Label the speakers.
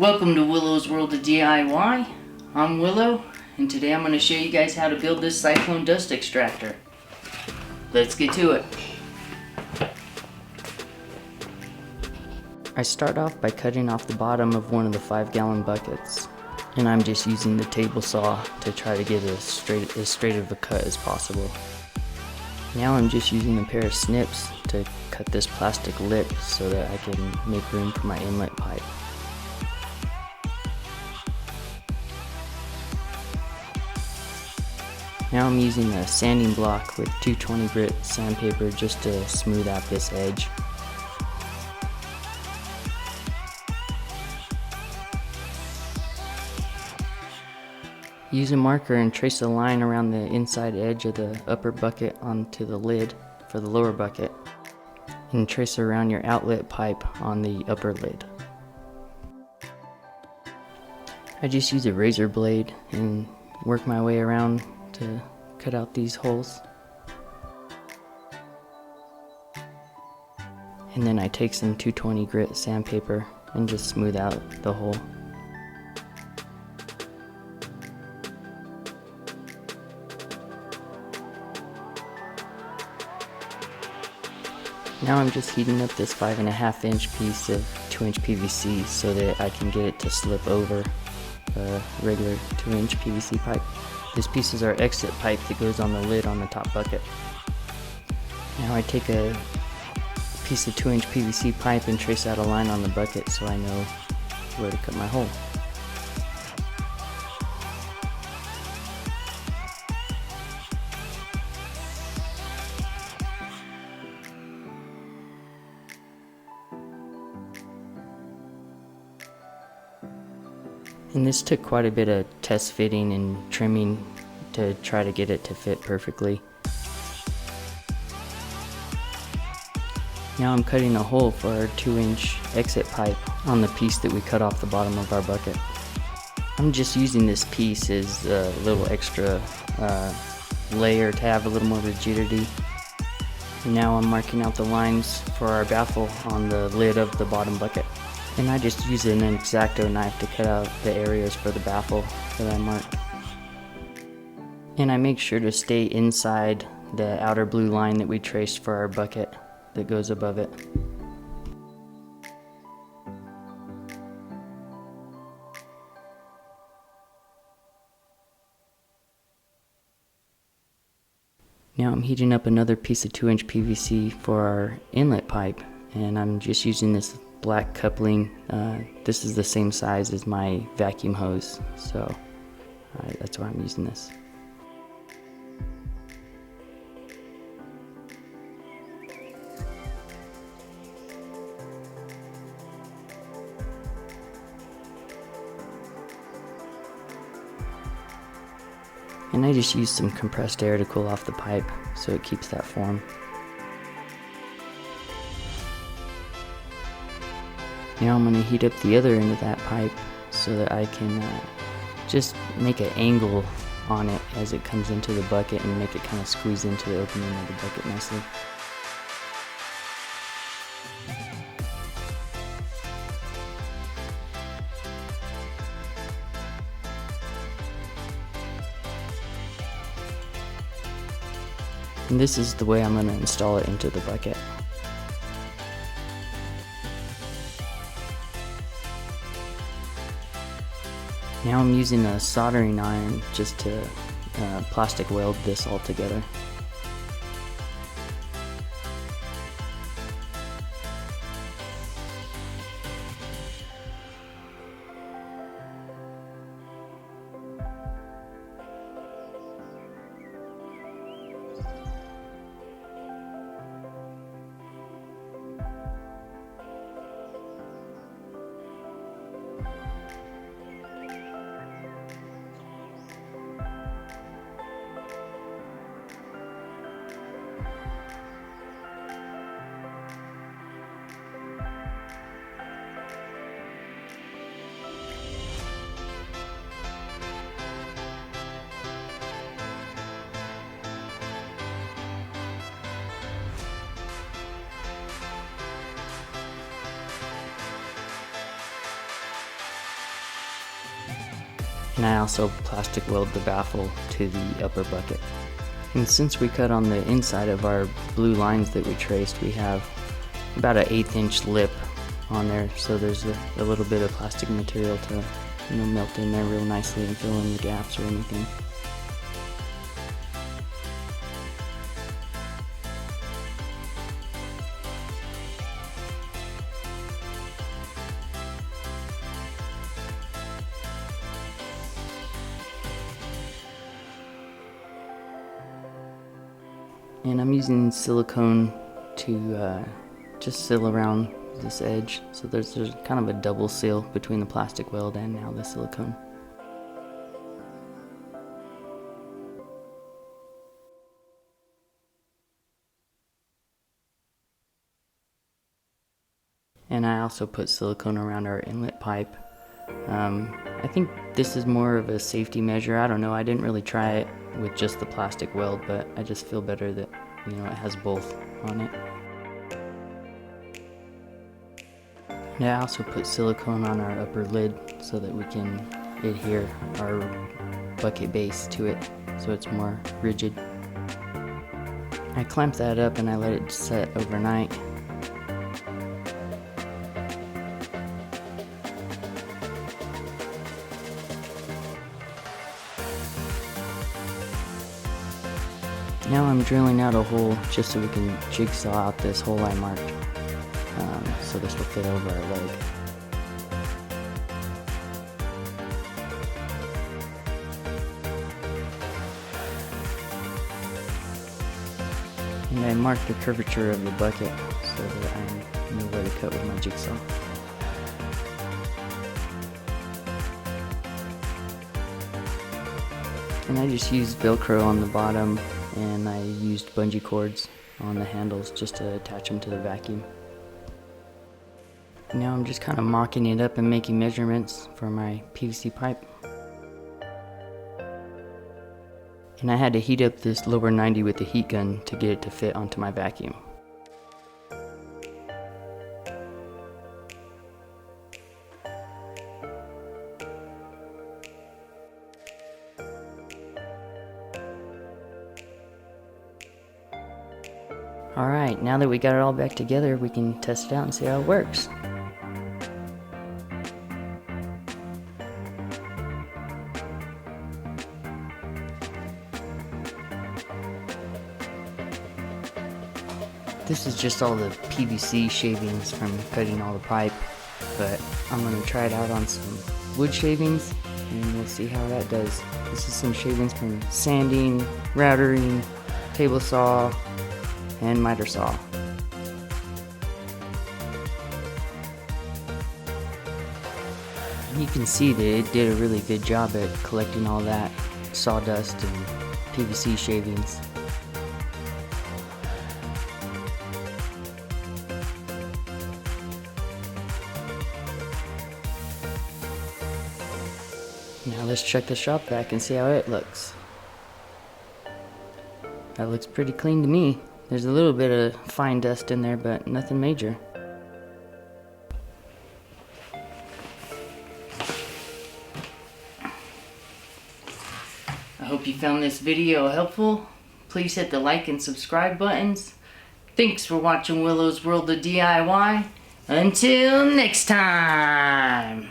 Speaker 1: Welcome to Willow's World of DIY. I'm Willow, and today I'm going to show you guys how to build this Cyclone dust extractor. Let's get to it. I start off by cutting off the bottom of one of the 5-gallon buckets, and I'm just using the table saw to try to get as straight of a cut as possible. Now I'm just using a pair of snips to cut this plastic lip so that I can make room for my inlet pipe. Now I'm using a sanding block with 220 grit sandpaper just to smooth out this edge. Use a marker and trace a line around the inside edge of the upper bucket onto the lid for the lower bucket, and trace around your outlet pipe on the upper lid. I just use a razor blade and work my way around to cut out these holes. And then I take some 220 grit sandpaper and just smooth out the hole. Now I'm just heating up this 5.5 inch piece of 2-inch PVC so that I can get it to slip over a regular 2-inch PVC pipe. This piece is our exit pipe that goes on the lid on the top bucket. Now I take a piece of 2-inch PVC pipe and trace out a line on the bucket so I know where to cut my hole. And this took quite a bit of test fitting and trimming to try to get it to fit perfectly. Now I'm cutting a hole for our 2-inch exit pipe on the piece that we cut off the bottom of our bucket. I'm just using this piece as a little extra layer to have a little more rigidity. And now I'm marking out the lines for our baffle on the lid of the bottom bucket. And I just use an Extractor knife to cut out the areas for the baffle that I marked. And I make sure to stay inside the outer blue line that we traced for our bucket that goes above it. Now I'm heating up another piece of 2-inch PVC for our inlet pipe, and I'm just using this black coupling. This is the same size as my vacuum hose, so that's why I'm using this. And I just use some compressed air to cool off the pipe so it keeps that form. Now I'm going to heat up the other end of that pipe so that I can just make an angle on it as it comes into the bucket and make it kind of squeeze into the opening of the bucket nicely. And this is the way I'm going to install it into the bucket. Now I'm using a soldering iron just to plastic weld this all together. And I also plastic weld the baffle to the upper bucket. And since we cut on the inside of our blue lines that we traced, we have about an 1/8 inch lip on there, so there's a little bit of plastic material to melt in there real nicely and fill in the gaps or anything. And I'm using silicone to just seal around this edge, so there's kind of a double seal between the plastic weld and now the silicone. And I also put silicone around our inlet pipe. I think this is more of a safety measure. I don't know, I didn't really try it with just the plastic weld, but I just feel better that it has both on it. And I also put silicone on our upper lid so that we can adhere our bucket base to it so it's more rigid. I clamped that up and I let it set overnight. Now I'm drilling out a hole just so we can jigsaw out this hole I marked. So this will fit over our leg. And I marked the curvature of the bucket so that I know where to cut with my jigsaw. And I just used Velcro on the bottom, and I used bungee cords on the handles just to attach them to the vacuum. Now I'm just kind of mocking it up and making measurements for my PVC pipe. And I had to heat up this lower 90 with the heat gun to get it to fit onto my vacuum. Alright, now that we got it all back together, we can test it out and see how it works. This is just all the PVC shavings from cutting all the pipe, but I'm going to try it out on some wood shavings and we'll see how that does. This is some shavings from sanding, routering, table saw, and miter saw. You can see that it did a really good job at collecting all that sawdust and PVC shavings. Now let's check the shop vac and see how it looks. That looks pretty clean to me. There's a little bit of fine dust in there, but nothing major. I hope you found this video helpful. Please hit the like and subscribe buttons. Thanks for watching Willow's World of DIY. Until next time.